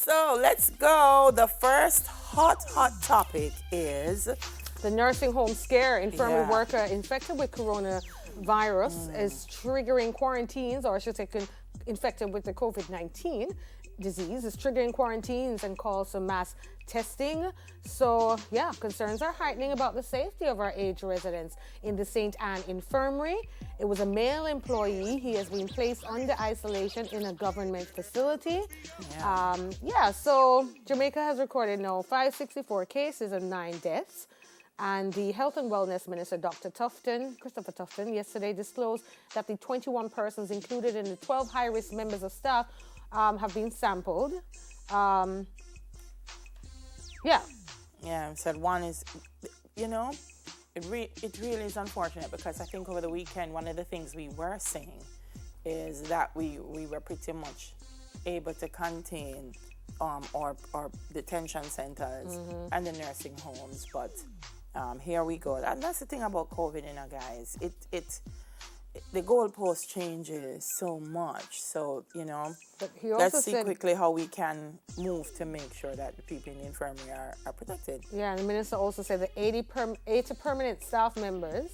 So let's go. The first hot topic is The nursing home scare. Infirmary Yeah. worker infected with coronavirus is triggering quarantines, or I should say, infected with the COVID-19 disease is triggering quarantines and calls for mass testing. So, yeah, concerns are heightening about the safety of our aged residents in the St. Anne Infirmary. It was a male employee. He has been placed under isolation in a government facility. So Jamaica has recorded now 564 cases and 9 deaths. And the Health and Wellness Minister, Dr. Christopher Tufton, yesterday disclosed that the 21 persons included in the 12 high-risk members of staff have been sampled. Yeah. Yeah, said one is, it really is unfortunate because I think over the weekend, one of the things we were saying is that we were pretty much able to contain our detention centers and the nursing homes, but here we go. And that's the thing about COVID, guys. The goalpost changes so much. So, But he also let's see said, quickly how we can move to make sure that the people in the infirmary are protected. yeah, and the minister also said that 80 permanent staff members,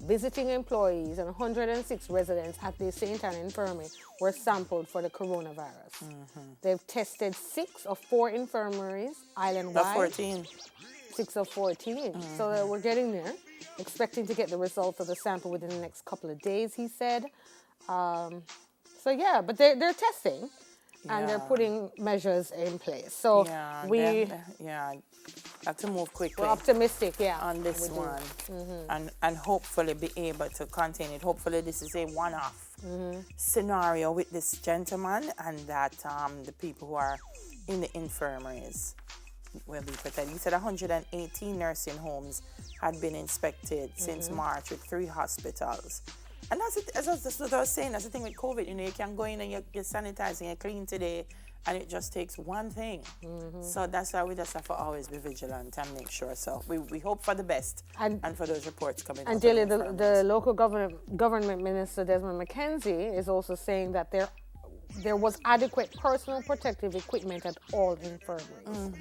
visiting employees, and 106 residents at the St. Anne Infirmary were sampled for the coronavirus. They've tested 6 of 4 infirmaries island-wide. The 14. 6 of 14. So we're getting there. Expecting to get the results of the sample within the next couple of days, he said. But they're testing and they're putting measures in place. So have to move quickly. we're optimistic, On this one, and hopefully be able to contain it. Hopefully, this is a one-off scenario with this gentleman, and that the people who are in the infirmaries will be protected. He said 118 nursing homes had been inspected since March with 3 hospitals. And that's what I was saying. That's the thing with COVID. You can go in and you're sanitizing, you're clean today, and it just takes one thing. So that's why we just have to always be vigilant and make sure. So we hope for the best and for those reports coming out. And Dilly, the local government minister, Desmond McKenzie, is also saying that there was adequate personal protective equipment at all infirmaries.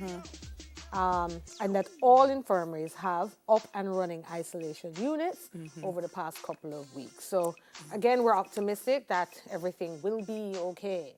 And that all infirmaries have up and running isolation units over the past couple of weeks. So again, we're optimistic that everything will be okay.